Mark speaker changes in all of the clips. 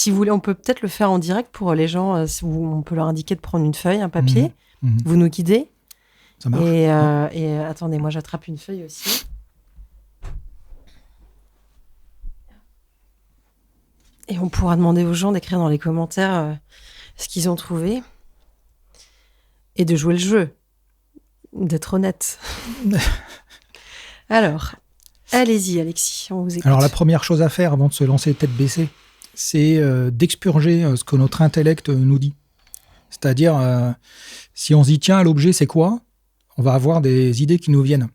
Speaker 1: Si vous voulez, on peut peut-être le faire en direct pour les gens. On peut leur indiquer de prendre une feuille, un papier. Vous nous guidez.
Speaker 2: Ça marche.
Speaker 1: Et attendez, moi j'attrape une feuille aussi. Et on pourra demander aux gens d'écrire dans les commentaires ce qu'ils ont trouvé. Et de jouer le jeu. D'être honnête. Alors, allez-y Alexis, on vous écoute.
Speaker 2: Alors la première chose à faire avant de se lancer tête baissée, c'est d'expurger ce que notre intellect nous dit. C'est-à-dire, si on se dit, tiens, l'objet, c'est quoi ? On va avoir des idées qui nous viennent.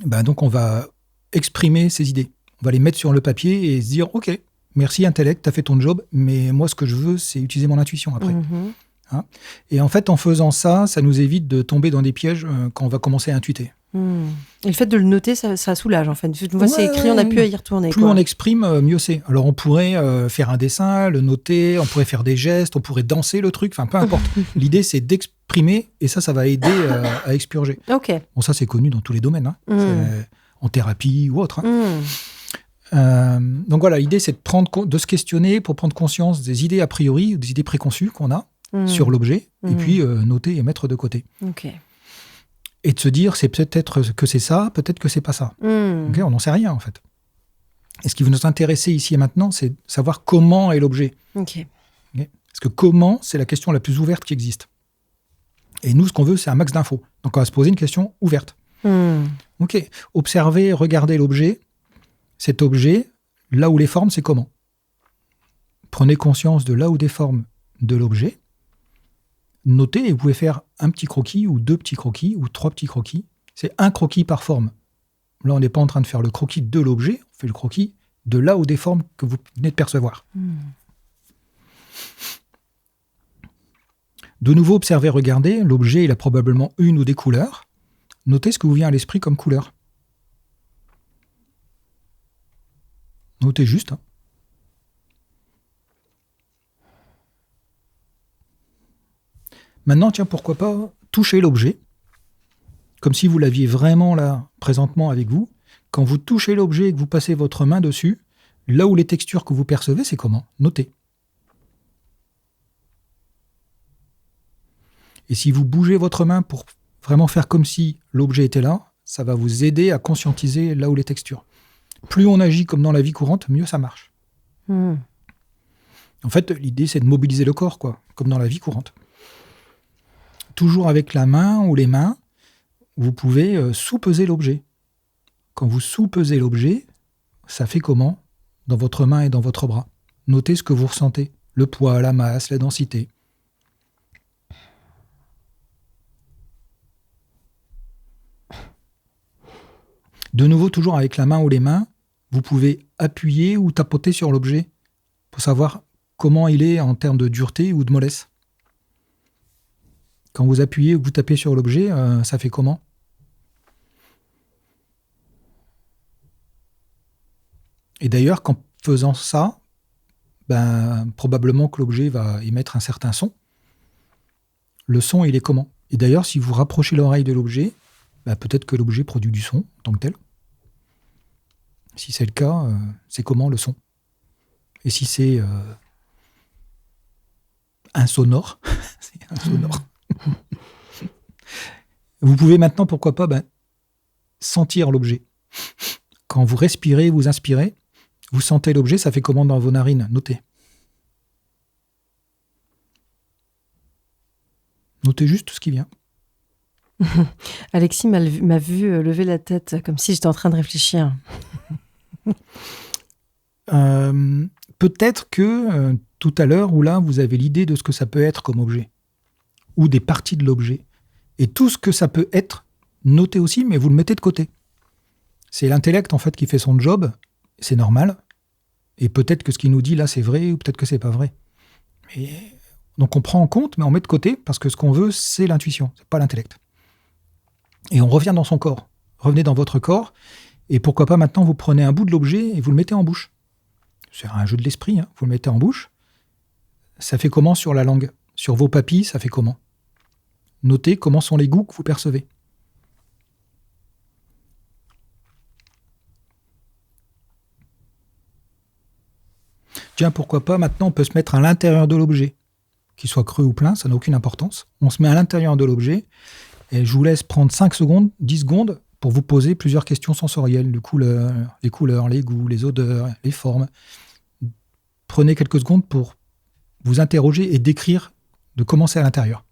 Speaker 2: Donc, on va exprimer ces idées. On va les mettre sur le papier et se dire, OK, merci intellect, t'as fait ton job, mais moi, ce que je veux, c'est utiliser mon intuition après. Hein ? Et en fait, en faisant ça, ça nous évite de tomber dans des pièges quand on va commencer à intuiter.
Speaker 1: Et le fait de le noter, ça soulage en fait. Une fois c'est écrit, on n'a plus à y retourner.
Speaker 2: Plus on exprime, mieux c'est. Alors on pourrait faire un dessin, le noter, on pourrait faire des gestes, on pourrait danser le truc, enfin peu importe. L'idée c'est d'exprimer et ça va aider à expurger.
Speaker 1: Ok.
Speaker 2: Bon, ça c'est connu dans tous les domaines, en thérapie ou autre. Donc voilà, l'idée c'est de se questionner pour prendre conscience des idées a priori, des idées préconçues qu'on a sur l'objet et puis noter et mettre de côté.
Speaker 1: Ok.
Speaker 2: Et de se dire, c'est peut-être que c'est ça, peut-être que c'est pas ça. Okay, on n'en sait rien, en fait. Et ce qui va nous intéresser ici et maintenant, c'est de savoir comment est l'objet.
Speaker 1: Okay.
Speaker 2: Parce que comment, c'est la question la plus ouverte qui existe. Et nous, ce qu'on veut, c'est un max d'infos. Donc, on va se poser une question ouverte. Ok. Observez, regardez l'objet. Cet objet, là où les formes, c'est comment ? Prenez conscience de là où des formes de l'objet. Notez, et vous pouvez faire un petit croquis, ou 2 petits croquis, ou 3 petits croquis. C'est un croquis par forme. Là, on n'est pas en train de faire le croquis de l'objet, on fait le croquis de là où des formes que vous venez de percevoir. De nouveau, observez, regardez. L'objet, il a probablement une ou des couleurs. Notez ce que vous vient à l'esprit comme couleur. Notez juste. Maintenant, tiens, pourquoi pas toucher l'objet, comme si vous l'aviez vraiment là, présentement avec vous. Quand vous touchez l'objet et que vous passez votre main dessus, là où les textures que vous percevez, c'est comment ? Notez. Et si vous bougez votre main pour vraiment faire comme si l'objet était là, ça va vous aider à conscientiser là où les textures. Plus on agit comme dans la vie courante, mieux ça marche. En fait, l'idée, c'est de mobiliser le corps, quoi, comme dans la vie courante. Toujours avec la main ou les mains, vous pouvez sous-peser l'objet. Quand vous sous-pesez l'objet, ça fait comment dans votre main et dans votre bras ? Notez ce que vous ressentez. Le poids, la masse, la densité. De nouveau, toujours avec la main ou les mains, vous pouvez appuyer ou tapoter sur l'objet pour savoir comment il est en termes de dureté ou de mollesse. Quand vous appuyez ou vous tapez sur l'objet, ça fait comment ? Et d'ailleurs, qu'en faisant ça, probablement que l'objet va émettre un certain son. Le son, il est comment ? Et d'ailleurs, si vous rapprochez l'oreille de l'objet, peut-être que l'objet produit du son en tant que tel. Si c'est le cas, c'est comment le son ? Et si c'est insonore, c'est insonore. Vous pouvez maintenant, pourquoi pas, sentir l'objet. Quand vous respirez, vous inspirez, vous sentez l'objet, ça fait comment dans vos narines ? Notez. Notez juste tout ce qui vient.
Speaker 1: Alexis m'a vu lever la tête, comme si j'étais en train de réfléchir.
Speaker 2: Peut-être que tout à l'heure, ou là, vous avez l'idée de ce que ça peut être comme objet, ou des parties de l'objet. Et tout ce que ça peut être, notez aussi, mais vous le mettez de côté. C'est l'intellect, en fait, qui fait son job, c'est normal. Et peut-être que ce qu'il nous dit là, c'est vrai, ou peut-être que c'est pas vrai. Donc on prend en compte, mais on met de côté, parce que ce qu'on veut, c'est l'intuition, c'est pas l'intellect. Et on revient dans son corps. Revenez dans votre corps, et pourquoi pas maintenant, vous prenez un bout de l'objet et vous le mettez en bouche. C'est un jeu de l'esprit, vous le mettez en bouche. Ça fait comment sur la langue ? Sur vos papilles, ça fait comment ? Notez comment sont les goûts que vous percevez. Tiens, pourquoi pas, maintenant, on peut se mettre à l'intérieur de l'objet. Qu'il soit creux ou plein, ça n'a aucune importance. On se met à l'intérieur de l'objet et je vous laisse prendre 5 secondes, 10 secondes pour vous poser plusieurs questions sensorielles, les couleurs, les goûts, les odeurs, les formes. Prenez quelques secondes pour vous interroger et décrire de comment c'est à l'intérieur.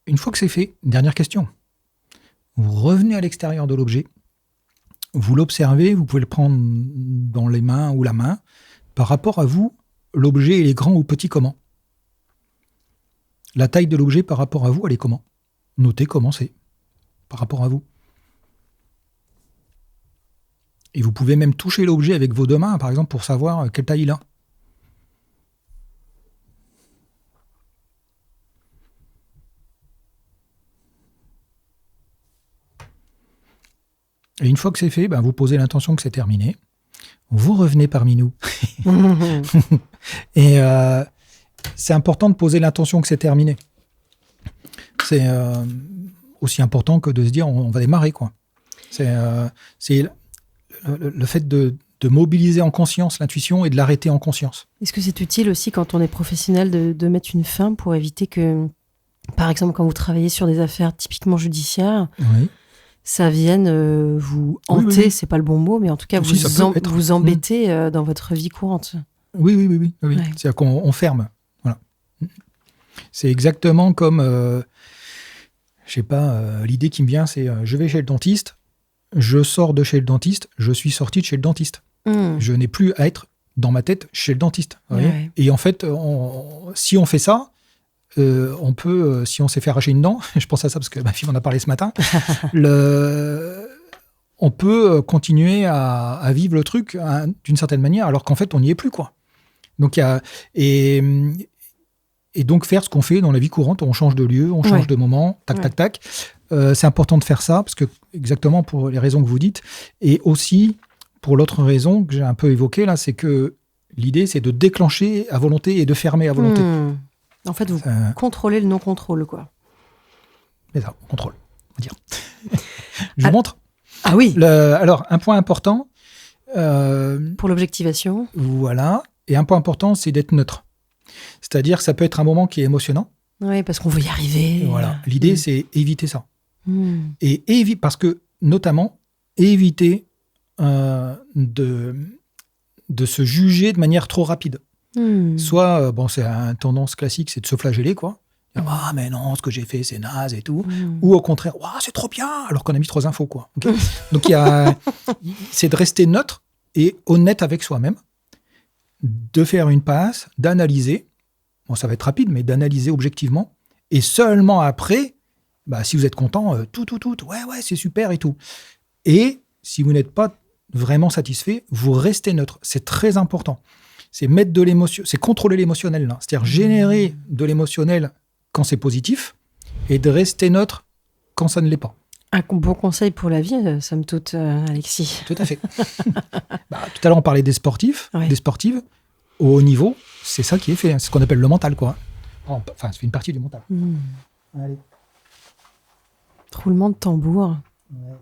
Speaker 2: Une fois que c'est fait, dernière question. Vous revenez à l'extérieur de l'objet, vous l'observez, vous pouvez le prendre dans les mains ou la main. Par rapport à vous, l'objet, il est grand ou petit comment? La taille de l'objet par rapport à vous, elle est comment? Notez comment c'est par rapport à vous. Et vous pouvez même toucher l'objet avec vos deux mains, par exemple, pour savoir quelle taille il a. Et une fois que c'est fait, vous posez l'intention que c'est terminé. Vous revenez parmi nous. Et c'est important de poser l'intention que c'est terminé. C'est aussi important que de se dire on va démarrer, quoi. C'est le fait de mobiliser en conscience l'intuition et de l'arrêter en conscience.
Speaker 1: Est-ce que c'est utile aussi quand on est professionnel de mettre une fin pour éviter que, par exemple, quand vous travaillez sur des affaires typiquement judiciaires,
Speaker 2: oui.
Speaker 1: Ça vienne vous hanter,
Speaker 2: oui.
Speaker 1: C'est pas le bon mot, mais en tout cas
Speaker 2: Aussi,
Speaker 1: vous embêter dans votre vie courante.
Speaker 2: Oui.
Speaker 1: Ouais.
Speaker 2: C'est-à-dire qu'on ferme. Voilà. C'est exactement comme, l'idée qui me vient, c'est je vais chez le dentiste, je sors de chez le dentiste, je suis sorti de chez le dentiste. Je n'ai plus à être dans ma tête chez le dentiste.
Speaker 1: Ouais.
Speaker 2: Et en fait, si on fait ça, on peut, si on s'est fait arracher une dent, je pense à ça parce que ma fille m'en a parlé ce matin, on peut continuer à vivre le truc d'une certaine manière, alors qu'en fait, on n'y est plus, quoi. Donc, et donc, faire ce qu'on fait dans la vie courante, on change de lieu, on change de moment, tac. C'est important de faire ça, parce que, exactement pour les raisons que vous dites, et aussi pour l'autre raison que j'ai un peu évoquée là, c'est que l'idée, c'est de déclencher à volonté et de fermer à volonté.
Speaker 1: En fait, vous contrôlez le non-contrôle, quoi.
Speaker 2: C'est ça, on contrôle, on va dire. Je vous montre.
Speaker 1: Ah oui.
Speaker 2: Alors, un point important.
Speaker 1: Pour l'objectivation.
Speaker 2: Voilà. Et un point important, c'est d'être neutre. C'est-à-dire que ça peut être un moment qui est émotionnant.
Speaker 1: Oui, parce qu'on veut y arriver.
Speaker 2: Voilà. L'idée, c'est éviter ça. Et parce que, notamment, éviter de se juger de manière trop rapide. Soit, c'est une tendance classique, c'est de se flageller, quoi. Ah, mais non, ce que j'ai fait, c'est naze et tout. Ou au contraire, c'est trop bien, alors qu'on a mis 3 infos, quoi. Okay. Donc, c'est de rester neutre et honnête avec soi-même, de faire une passe, d'analyser. Bon, ça va être rapide, mais d'analyser objectivement. Et seulement après, si vous êtes content, tout, ouais, c'est super et tout. Et si vous n'êtes pas vraiment satisfait, vous restez neutre. C'est très important. C'est mettre de l'émotion, c'est contrôler l'émotionnel, là. C'est-à-dire générer de l'émotionnel quand c'est positif et de rester neutre quand ça ne l'est pas.
Speaker 1: Un bon conseil pour la vie, somme toute, Alexis.
Speaker 2: Tout à fait. Tout à l'heure, on parlait des sportifs, des sportives. Au haut niveau, c'est ça qui est fait. C'est ce qu'on appelle le mental, quoi. Enfin, ça fait une partie du mental.
Speaker 1: Allez. Roulement de tambour.
Speaker 2: Ouais.